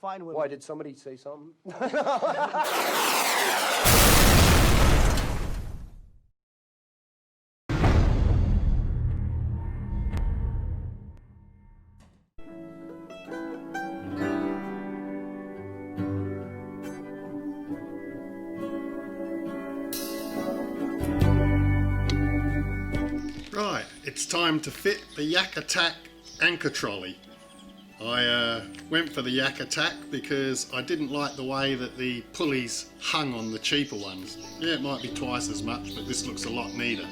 fine with Why, me. did somebody say something? Right, it's time to fit the Yak Attack Anchor Trolley. I went for the Yak Attack because I didn't like the way that the pulleys hung on the cheaper ones. Yeah, it might be twice as much, but this looks a lot neater.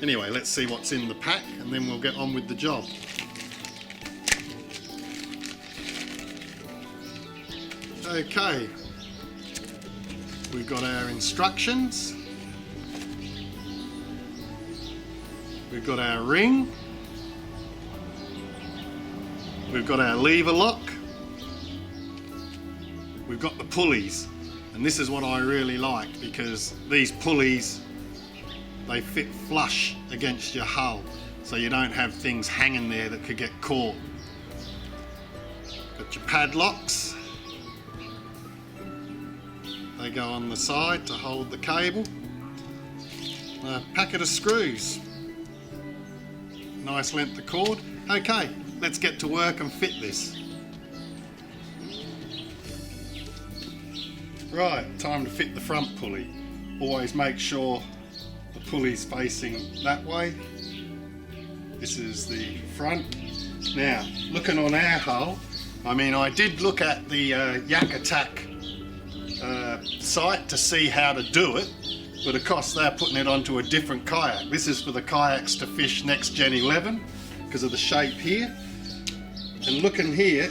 Anyway, let's see what's in the pack and then we'll get on with the job. Okay, we've got our instructions. We've got our ring. We've got our lever lock. We've got the pulleys. And this is what I really like because these pulleys, they fit flush against your hull. So you don't have things hanging there that could get caught. Got your padlocks. They go on the side to hold the cable. A packet of screws. Nice length of cord. Okay, let's get to work and fit this. Right, time to fit the front pulley. Always make sure the pulley's facing that way. This is the front. Now, looking on our hull, I mean, I did look at the Yak Attack site to see how to do it, but of course they're putting it onto a different kayak. This is for the Kayaks2fish Nextgen 11 because of the shape here. And looking here,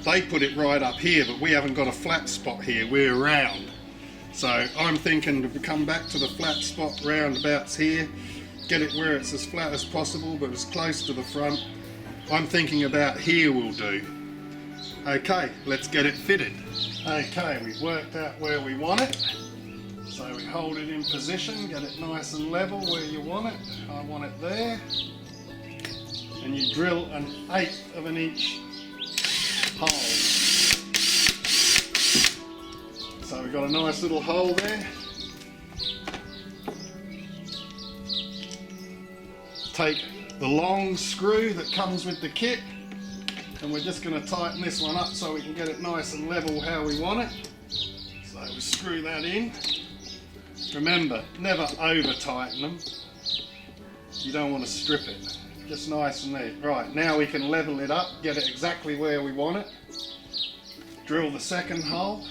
they put it right up here, but we haven't got a flat spot here, we're round. So I'm thinking to come back to the flat spot roundabouts here, get it where it's as flat as possible but as close to the front. I'm thinking about here will do. Okay, let's get it fitted. Okay, we've worked out where we want it. So we hold it in position, get it nice and level where you want it. I want it there. And you drill an 1/8 of an inch hole. So we've got a nice little hole there. Take the long screw that comes with the kit and we're just going to tighten this one up so we can get it nice and level how we want it. So we screw that in. Remember, never over tighten them. You don't want to strip it. Just nice and neat. Right, now we can level it up, get it exactly where we want it. Drill the second hole.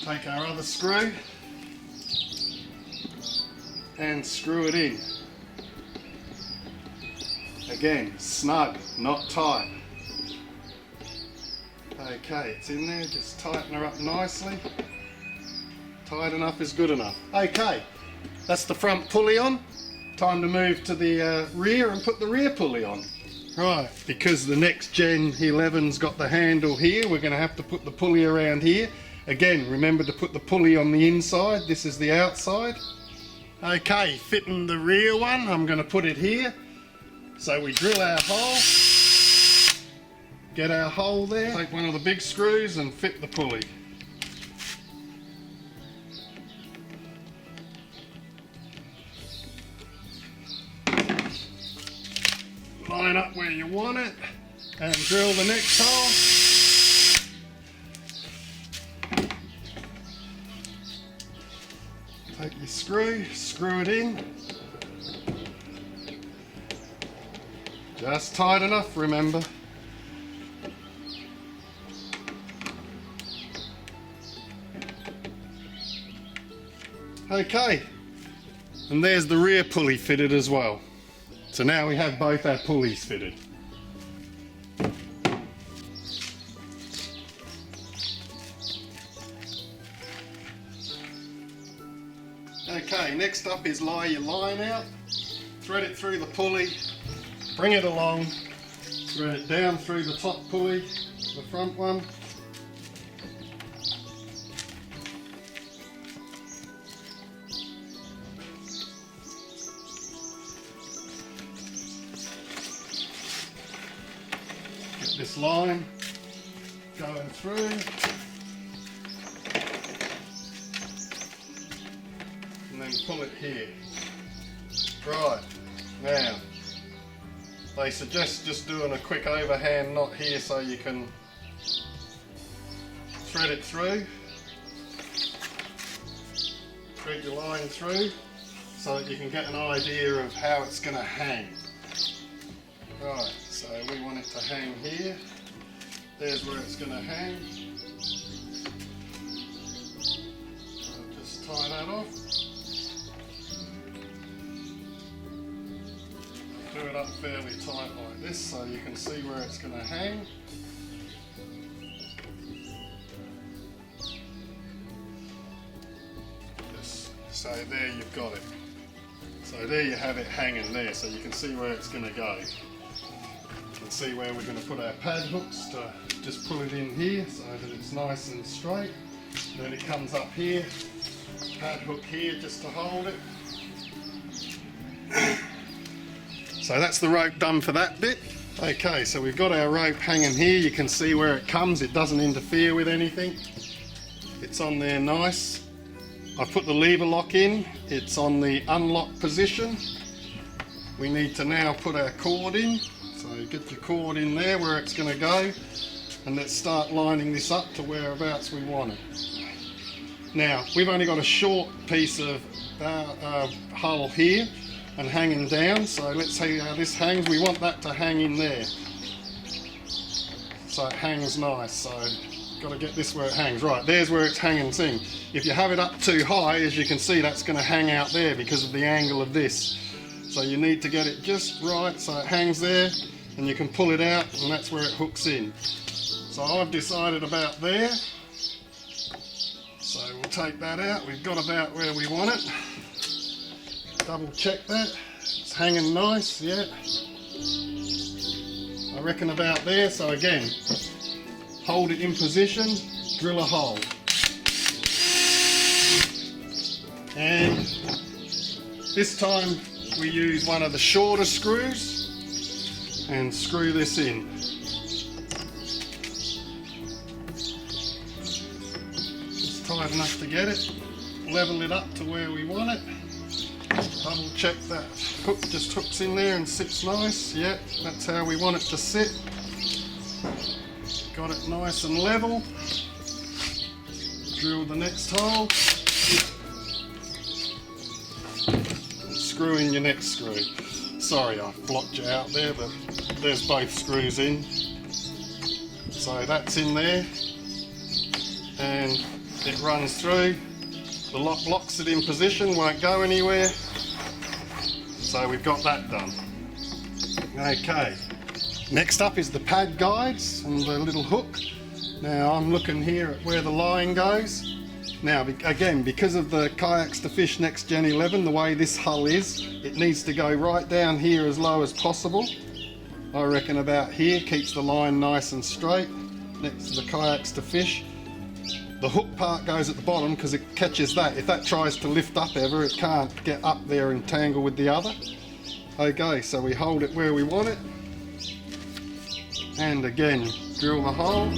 Take our other screw and screw it in. Again, snug, not tight. Okay, it's in there, just tighten her up nicely. Tight enough is good enough. Okay, that's the front pulley on. Time to move to the rear and put the rear pulley on. Right, because the Nextgen 11's got the handle here, we're going to have to put the pulley around here. Again, remember to put the pulley on the inside, this is the outside. Okay, fitting the rear one, I'm going to put it here. So we drill our hole, get our hole there, take one of the big screws and fit the pulley. Line up where you want it and drill the next hole. Take your screw, screw it in. Just tight enough, remember. Okay, and there's the rear pulley fitted as well. So now we have both our pulleys fitted. Okay, next up is lie your line out, thread it through the pulley, bring it along, thread it down through the top pulley, the front one. this line going through. And then pull it here. Right, now they suggest just doing a quick overhand knot here so you can thread it through. Thread your line through so that you can get an idea of how it's going to hang. Right, so we want it to hang here. There's where it's going to hang. So just tie that off. Do it up fairly tight like this so you can see where it's going to hang. So there you've got it. So there you have it hanging there, so you can see where it's going to go. You can see where we're going to put our pad hooks to just pull it in here so that it's nice and straight. Then it comes up here, pad hook here just to hold it. So that's the rope done for that bit. Okay, so we've got our rope hanging here. You can see where it comes. It doesn't interfere with anything. It's on there nice. I put the lever lock in. It's on the unlock position. We need to now put our cord in. So get your cord in there where it's going to go. And let's start lining this up to whereabouts we want it. Now, we've only got a short piece of hull here and hanging down, so let's see how this hangs. We want that to hang in there so it hangs nice. So got to get this where it hangs. Right, there's where it's hanging thing. If you have it up too high, as you can see, that's going to hang out there because of the angle of this. So you need to get it just right so it hangs there and you can pull it out, and that's where it hooks in. So I've decided about there. So we'll take that out. We've got about where we want it. Double check that. It's hanging nice, yeah. I reckon about there. So again, hold it in position, drill a hole. And this time we use one of the shorter screws and screw this in. Just tight enough to get it. Level it up to where we want it. Double check that hook just hooks in there and sits nice. Yeah, that's how we want it to sit. Got it nice and level. Drill the next hole. And screw in your next screw. Sorry, I've blocked you out there, but there's both screws in. So that's in there. And it runs through. The lock locks it in position, won't go anywhere. So we've got that done. Okay, next up is the pad guides and the little hook. Now I'm looking here at where the line goes. Now again, because of the Kayaks2fish Nextgen 11, the way this hull is, it needs to go right down here as low as possible. I reckon about here, keeps the line nice and straight next to the Kayaks2fish. The hook part goes at the bottom because it catches that. If that tries to lift up ever, it can't get up there and tangle with the other. Okay, so we hold it where we want it. And again, drill the hole.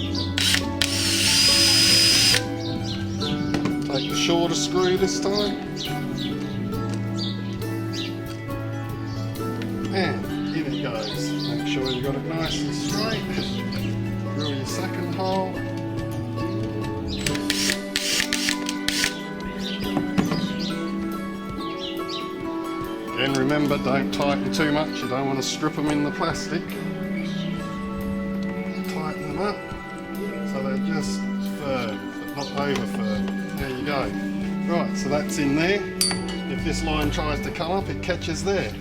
Take the shorter screw this time. And in it goes. Make sure you got it nice and straight. Drill your second hole. Again, remember, don't tighten too much, you don't want to strip them in the plastic. Tighten them up so they're just firm, but not over firm. There you go. Right, so that's in there. If this line tries to come up, it catches there.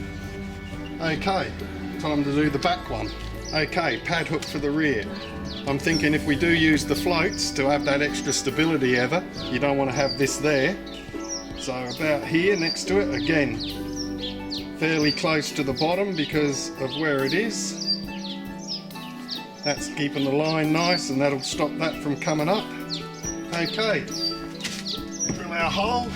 Okay, time to do the back one. Okay, pad hook for the rear. I'm thinking if we do use the floats to have that extra stability ever, you don't want to have this there. So about here next to it, again, fairly close to the bottom because of where it is. That's keeping the line nice and that'll stop that from coming up. Okay, drill our hole.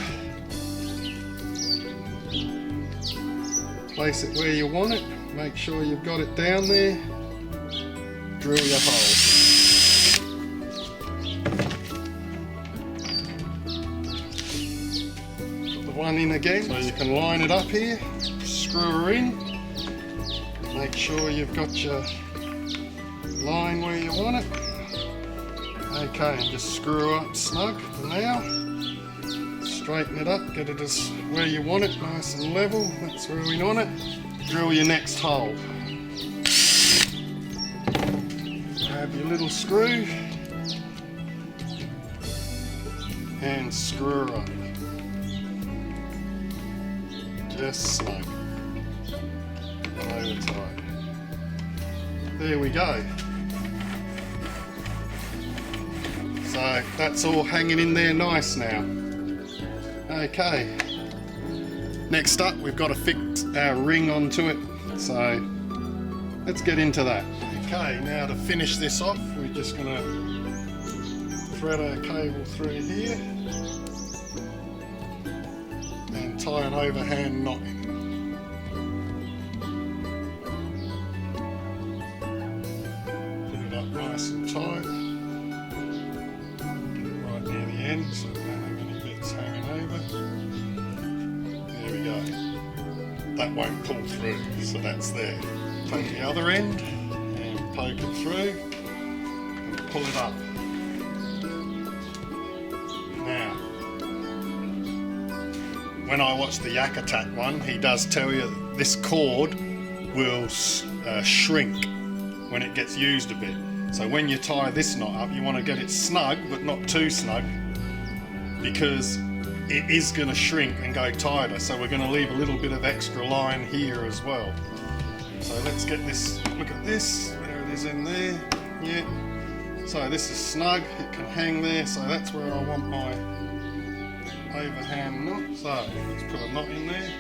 Place it where you want it. Make sure you've got it down there. drill your hole. Put the one in again so you can line it up here, screw her in, make sure you've got your line where you want it. Okay, and just screw her up snug for now. Straighten it up, get it as where you want it, nice and level, that's where we want it. Drill your next hole. Grab your little screw and screw her up. Just snug. Over tight. There we go. So that's all hanging in there nice now. Okay. Next up, we've got to fix our ring onto it. So let's get into that. Okay, now to finish this off, we're just going to thread our cable through here and tie an overhand knot in. Put it up nice and tight. Get it right near the end so we don't have any bits hanging over. There we go. That won't pull through, so that's there. Take the other end and poke it through and pull it up. Now, when I watch the Yak Attack one, he does tell you that this cord will shrink when it gets used a bit. So when you tie this knot up, you want to get it snug, but not too snug, because it is going to shrink and go tighter. So we're going to leave a little bit of extra line here as well. So let's get this, look at this, there it is in there, yeah. So this is snug, it can hang there, so that's where I want my overhand knot. So let's put a knot in there.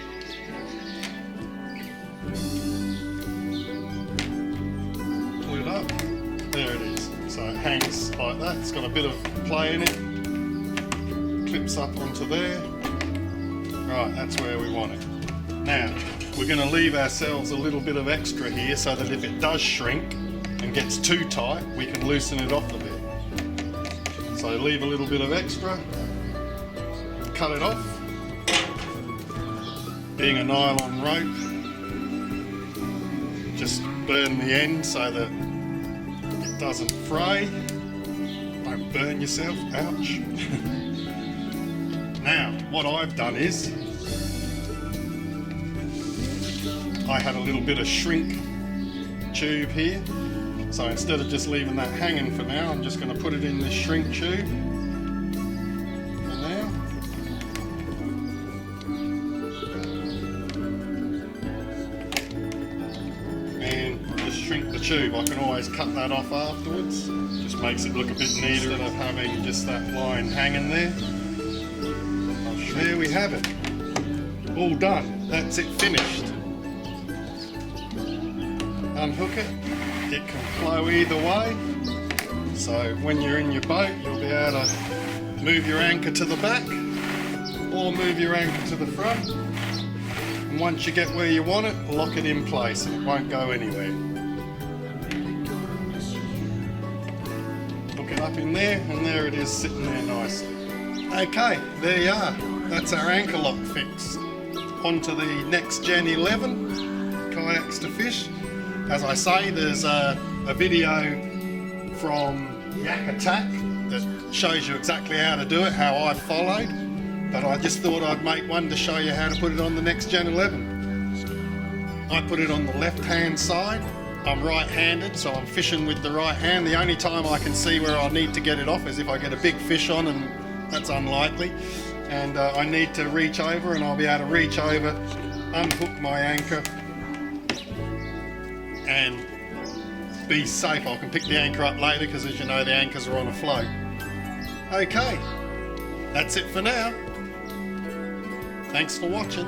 Pull it up, there it is. So it hangs like that, it's got a bit of play in it. Clips up onto there. Right, that's where we want it. Now, we're going to leave ourselves a little bit of extra here so that if it does shrink and gets too tight, we can loosen it off a bit. So leave a little bit of extra, cut it off. Being a nylon rope, just burn the end so that it doesn't fray. Don't burn yourself, ouch. Now, what I've done is, I had a little bit of shrink tube here, so instead of just leaving that hanging for now, I'm just going to put it in this shrink tube for now. And just shrink the tube. I can always cut that off afterwards, just makes it look a bit neater instead of having just that line hanging there. There we have it, all done, that's it finished. Unhook it, it can flow either way, so when you're in your boat you'll be able to move your anchor to the back or move your anchor to the front, and once you get where you want it, lock it in place and it won't go anywhere. Hook it up in there and there it is sitting there nicely. Okay, there you are, that's our anchor lock fixed. Onto the Nextgen 11 Kayaks2fish. As I say, there's a video from Yak Attack that shows you exactly how to do it, how I followed, but I just thought I'd make one to show you how to put it on the Nextgen 11. I put it on the left hand side. I'm right-handed, so I'm fishing with the right hand. The only time I can see where I need to get it off is if I get a big fish on, and that's unlikely, and I need to reach over, and I'll be able to reach over, unhook my anchor and be safe. I can pick the anchor up later because, as you know, the anchors are on a float. Okay, that's it for now. Thanks for watching.